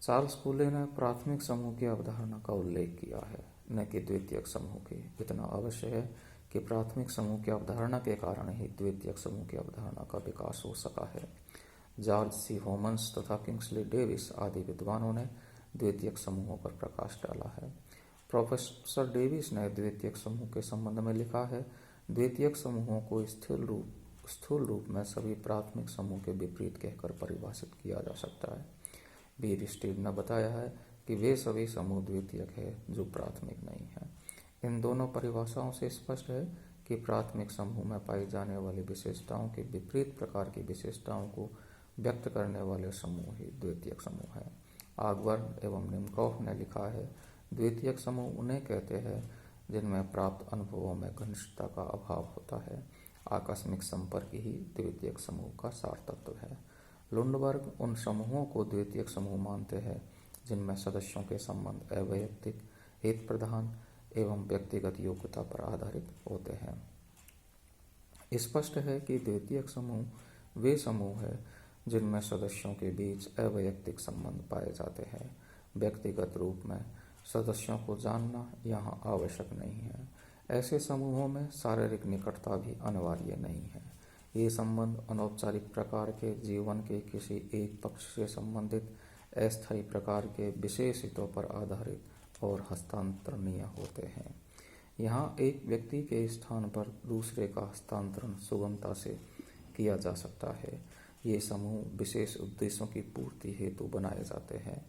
Charles कूले ने प्राथमिक समूह की अवधारणा का उल्लेख किया है, न कि द्वितीयक समूह की। इतना अवश्य है कि प्राथमिक समूह की अवधारणा के कारण ही द्वितीयक समूह की अवधारणा का विकास हो सका है। जॉर्ज सी होमन्स तथा किंग्सली डेविस आदि विद्वानों ने द्वितीयक समूहों पर प्रकाश डाला है। प्रोफेसर डेविस ने द्वितीयक समूह के संबंध में लिखा है, द्वितीयक समूहों को स्थूल रूप में सभी प्राथमिक समूह के विपरीत कहकर परिभाषित किया जा सकता है। बीर स्टीव ने बताया है कि वे सभी समूह द्वितीयक है जो प्राथमिक नहीं है। इन दोनों परिभाषाओं से स्पष्ट है कि प्राथमिक समूह में पाई जाने वाली विशेषताओं के विपरीत प्रकार की विशेषताओं को व्यक्त करने वाले समूह ही द्वितीयक समूह है। ऑगबर्न एवं निमकॉफ ने लिखा है, द्वितीयक समूह उन्हें कहते हैं जिनमें प्राप्त अनुभवों में घनिष्ठता का अभाव होता है। आकस्मिक संपर्क ही द्वितीयक समूह का सार तत्व है। लुंडबर्ग उन समूहों को द्वितीयक समूह मानते हैं जिनमें सदस्यों के संबंध अवैयक्तिक, हित प्रधान एवं व्यक्तिगत योग्यता पर आधारित होते हैं। स्पष्ट है कि द्वितीयक समूह वे समूह है जिनमें सदस्यों के बीच अवैयक्तिक संबंध पाए जाते हैं। व्यक्तिगत रूप में सदस्यों को जानना यहाँ आवश्यक नहीं है। ऐसे समूहों में शारीरिक निकटता भी अनिवार्य नहीं है। ये संबंध अनौपचारिक प्रकार के जीवन के किसी एक पक्ष से संबंधित अस्थायी प्रकार के विशेष हितों पर आधारित और हस्तांतरणीय होते हैं। यहाँ एक व्यक्ति के स्थान पर दूसरे का हस्तांतरण सुगमता से किया जा सकता है। ये समूह विशेष उद्देश्यों की पूर्ति हेतु बनाए जाते हैं।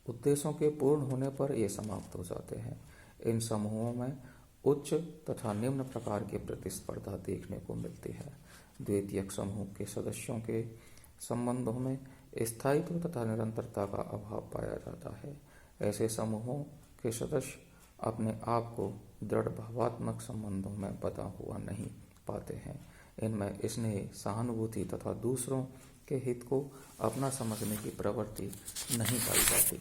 उद्देश्यों के पूर्ण होने पर ये समाप्त हो जाते हैं। इन समूहों में उच्च तथा निम्न प्रकार की प्रतिस्पर्धा देखने को मिलती है। द्वितीयक समूह के सदस्यों के संबंधों में स्थायित्व तथा निरंतरता का अभाव पाया जाता है। ऐसे समूहों के सदस्य अपने आप को दृढ़ भावात्मक संबंधों में बंधा हुआ नहीं पाते हैं। इनमें स्नेह, सहानुभूति तथा दूसरों के हित को अपना समझने की प्रवृत्ति नहीं पाई जाती।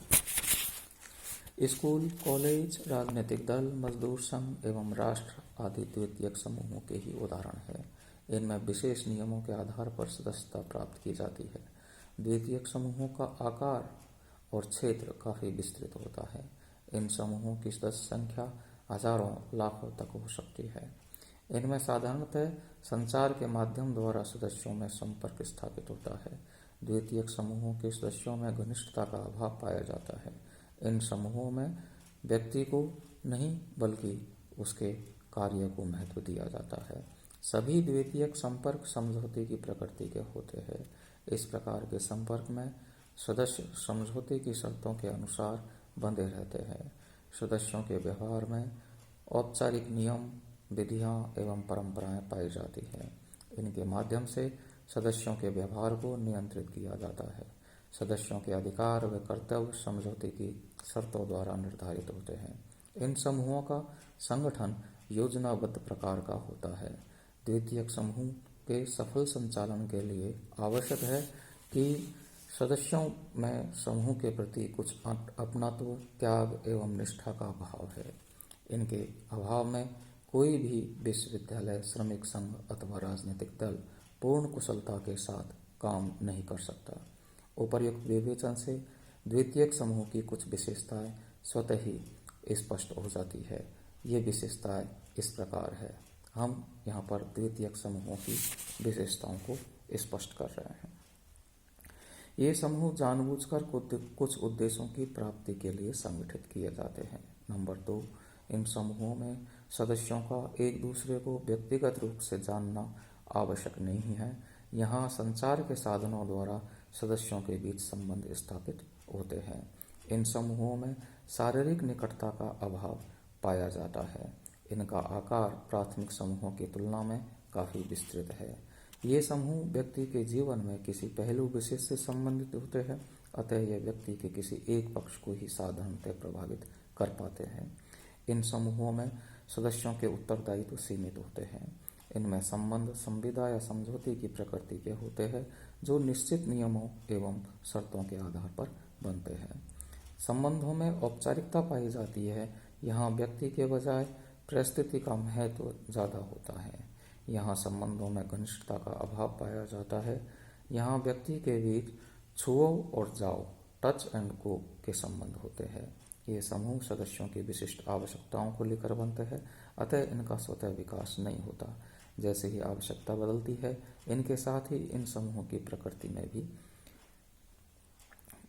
स्कूल, कॉलेज, राजनीतिक दल, मजदूर संघ एवं राष्ट्र आदि द्वितीयक समूहों के ही उदाहरण हैं। इनमें विशेष नियमों के आधार पर सदस्यता प्राप्त की जाती है। द्वितीयक समूहों का आकार और क्षेत्र काफी विस्तृत होता है। इन समूहों की सदस्य संख्या हजारों, लाखों तक हो सकती है। इनमें साधारणतः संचार के माध्यम द्वारा सदस्यों में संपर्क स्थापित होता है। द्वितीयक समूहों के सदस्यों में घनिष्ठता का अभाव पाया जाता है। इन समूहों में व्यक्ति को नहीं बल्कि उसके कार्य को महत्व दिया जाता है। सभी द्वितीयक संपर्क समझौते की प्रकृति के होते हैं। इस प्रकार के संपर्क में सदस्य समझौते की शर्तों के अनुसार बंधे रहते हैं। सदस्यों के व्यवहार में औपचारिक नियम, विधियां एवं परंपराएं पाई जाती हैं। इनके माध्यम से सदस्यों के व्यवहार को नियंत्रित किया जाता है। सदस्यों के अधिकार व कर्तव्य समझौते की शर्तों द्वारा निर्धारित होते हैं। इन समूहों का संगठन योजनाबद्ध प्रकार का होता है। द्वितीयक समूह के सफल संचालन के लिए आवश्यक है कि सदस्यों में समूह के प्रति कुछ अपनात्व, त्याग एवं निष्ठा का भाव है। इनके अभाव में कोई भी विश्वविद्यालय, श्रमिक संघ अथवा राजनीतिक दल पूर्ण कुशलता के साथ काम नहीं कर सकता। उपर्युक्त विवेचन से द्वितीयक समूह की कुछ विशेषताएं स्वतः ही स्पष्ट हो जाती है। ये विशेषताएं इस प्रकार है। हम यहाँ पर द्वितीयक समूहों की विशेषताओं को स्पष्ट कर रहे हैं। ये समूह जानबूझकर कुछ उद्देश्यों की प्राप्ति के लिए संगठित किए जाते हैं। नंबर 2, इन समूहों में सदस्यों का एक दूसरे को व्यक्तिगत रूप से जानना आवश्यक नहीं है। यहाँ संचार के साधनों द्वारा सदस्यों के बीच संबंध स्थापित होते हैं। इन समूहों में शारीरिक निकटता का अभाव पाया जाता है। इनका आकार प्राथमिक समूहों की तुलना में काफी विस्तृत है। ये समूह व्यक्ति के जीवन में किसी पहलू विशेष से संबंधित होते हैं, अतः यह व्यक्ति के किसी एक पक्ष को ही साधारणतः प्रभावित कर पाते हैं। इन समूहों में सदस्यों के उत्तरदायित्व सीमित होते हैं। इनमें संबंध संविदा या समझौते की प्रकृति के होते हैं जो निश्चित नियमों एवं शर्तों के आधार पर बनते हैं। संबंधों में औपचारिकता पाई जाती है। यहाँ व्यक्ति के बजाय परिस्थिति का महत्व ज़्यादा होता है। यहाँ संबंधों में घनिष्ठता का अभाव पाया जाता है। यहाँ व्यक्ति के बीच छुओ और जाओ टच एंड गो के संबंध होते हैं। ये समूह सदस्यों की विशिष्ट आवश्यकताओं को लेकर बनते हैं, अतः इनका स्वतः विकास नहीं होता। जैसे ही आवश्यकता बदलती है, इनके साथ ही इन समूहों की प्रकृति में भी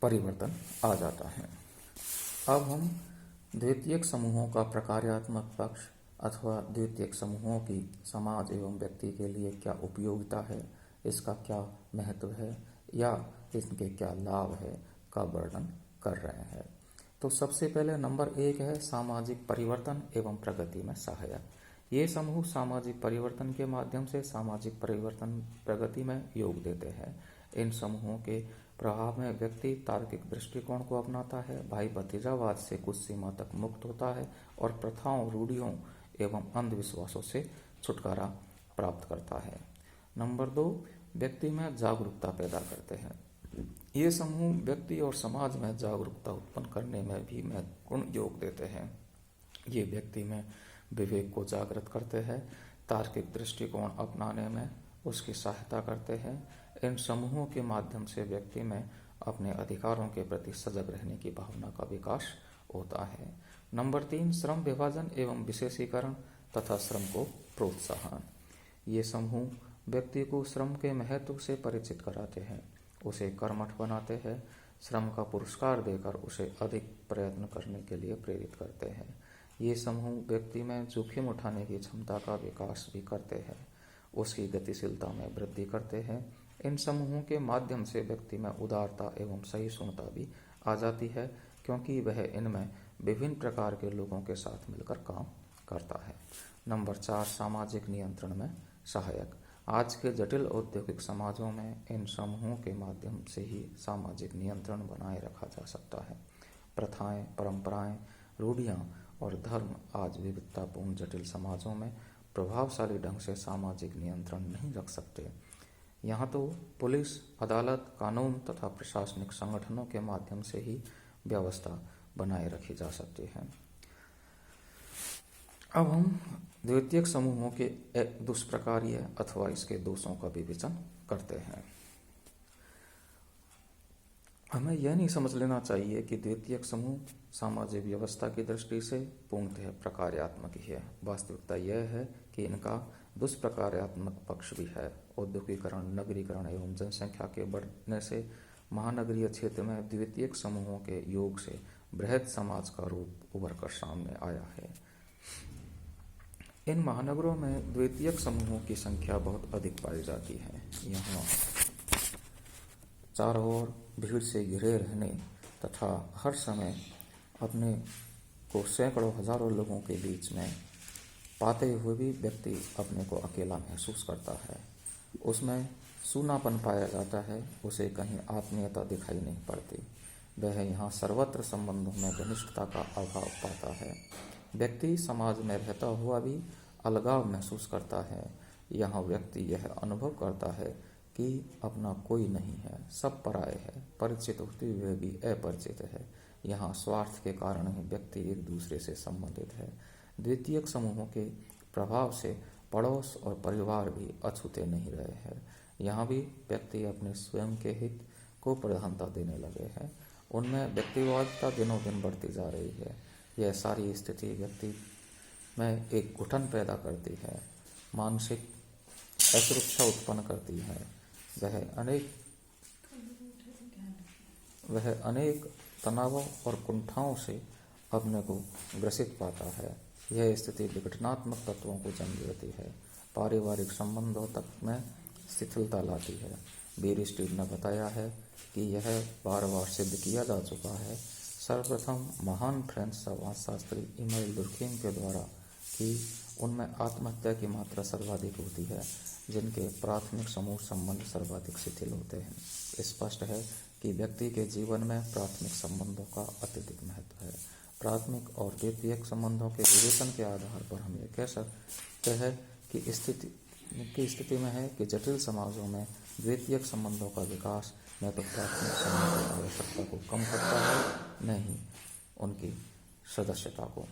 परिवर्तन आ जाता है। अब हम द्वितीयक समूहों का प्रकार्यात्मक पक्ष अथवा द्वितीयक समूहों की समाज एवं व्यक्ति के लिए क्या उपयोगिता है, इसका क्या महत्व है या इनके क्या लाभ है का वर्णन कर रहे हैं। तो सबसे पहले नंबर 1 है सामाजिक परिवर्तन एवं प्रगति में सहायक। ये समूह सामाजिक परिवर्तन के माध्यम से सामाजिक परिवर्तन प्रगति में योग देते हैं। इन समूहों के प्रभाव में व्यक्ति तार्किक दृष्टिकोण को अपनाता है, भाई भतीजावाद से कुछ सीमा तक मुक्त होता है और प्रथाओं, रूढ़ियों एवं अंधविश्वासों से छुटकारा प्राप्त करता है। नंबर 2, व्यक्ति में जागरूकता पैदा करते हैं। ये समूह व्यक्ति और समाज में जागरूकता उत्पन्न करने में भी महत्वपूर्ण योग देते हैं। ये व्यक्ति में विवेक को जागृत करते हैं, तार्किक दृष्टिकोण अपनाने में उसकी सहायता करते हैं। इन समूहों के माध्यम से व्यक्ति में अपने अधिकारों के प्रति सजग रहने की भावना का विकास होता है। नंबर 3, श्रम विभाजन एवं विशेषीकरण तथा श्रम को प्रोत्साहन। ये समूह व्यक्ति को श्रम के महत्व से परिचित कराते हैं, उसे कर्मठ बनाते हैं, श्रम का पुरस्कार देकर उसे अधिक प्रयत्न करने के लिए प्रेरित करते हैं। ये समूह व्यक्ति में जोखिम उठाने की क्षमता का विकास भी करते हैं, उसकी गतिशीलता में वृद्धि करते हैं। इन समूहों के माध्यम से व्यक्ति में उदारता एवं सहिष्णुता भी आ जाती है, क्योंकि वह इनमें विभिन्न प्रकार के लोगों के साथ मिलकर काम करता है। नंबर 4, सामाजिक नियंत्रण में सहायक। आज के जटिल औद्योगिक समाजों में इन समूहों के माध्यम से ही सामाजिक नियंत्रण बनाए रखा जा सकता है। प्रथाएं, परंपराएं, रूढ़ियां और धर्म आज विविधतापूर्ण जटिल समाजों में प्रभावशाली ढंग से सामाजिक नियंत्रण नहीं रख सकते। यहाँ तो पुलिस, अदालत, कानून तथा प्रशासनिक संगठनों के माध्यम से ही व्यवस्था बनाए रखी जा सकती है। अब हम द्वितीयक समूहों के दुष्प्रकार्य अथवा इसके दोषों का विवेचन करते हैं। हमें यह नहीं समझ लेना चाहिए कि द्वितीयक समूह सामाजिक व्यवस्था की दृष्टि से पूर्णतः प्रकार्यात्मक ही है। वास्तविकता यह है कि इनका दुष्प्रकार्यात्मक पक्ष भी है। औद्योगिकरण, नगरीकरण एवं जनसंख्या के बढ़ने से महानगरीय क्षेत्र में द्वितीयक समूहों के योग से बृहद समाज का रूप उभर कर सामने आया है। इन महानगरों में द्वितीयक समूहों की संख्या बहुत अधिक पाई जाती है। यहाँ चारों ओर भीड़ से घिरे रहने तथा हर समय अपने को सैकड़ों हजारों लोगों के बीच में पाते हुए भी व्यक्ति अपने को अकेला महसूस करता है। उसमें सूनापन पाया जाता है, उसे कहीं आत्मीयता दिखाई नहीं पड़ती। वह यहाँ सर्वत्र संबंधों में घनिष्ठता का अभाव पाता है। व्यक्ति समाज में रहता हुआ भी अलगाव महसूस करता है। यहाँ व्यक्ति यह अनुभव करता है कि अपना कोई नहीं है, सब पराये है, परिचित होते हुए भी अपरिचित है। यहाँ स्वार्थ के कारण ही व्यक्ति एक दूसरे से संबंधित है। द्वितीयक समूहों के प्रभाव से पड़ोस और परिवार भी अछूते नहीं रहे हैं। यहाँ भी व्यक्ति अपने स्वयं के हित को प्रधानता देने लगे हैं। उनमें व्यक्तिवादिता दिनों दिन बढ़ती जा रही है। यह सारी स्थिति व्यक्ति में एक घुटन पैदा करती है, मानसिक असुरक्षा उत्पन्न करती है। वह अनेक तनावों और कुंठाओं से अपने को ग्रसित पाता है। यह स्थिति विघटनात्मक तत्वों को जन्म देती है, पारिवारिक संबंधों तक में शिथिलता लाती है। बीयरस्टीड ने बताया है कि यह बार बार सिद्ध किया जा चुका है। सर्वप्रथम महान फ्रेंच समाजशास्त्री इमेल दुर्खीम के द्वारा कि उनमें आत्महत्या की मात्रा सर्वाधिक होती है जिनके प्राथमिक समूह संबंध सर्वाधिक शिथिल होते हैं। स्पष्ट है कि व्यक्ति के जीवन में प्राथमिक संबंधों का अत्यधिक महत्व है। प्राथमिक और द्वितीयक संबंधों के विवेचन के आधार पर हम ये कह सकते हैं कि स्थिति में है कि जटिल समाजों में द्वितीयक संबंधों का विकास न तो प्राथमिक संबंधों की आवश्यकता को कम करता है, न ही उनकी सदस्यता को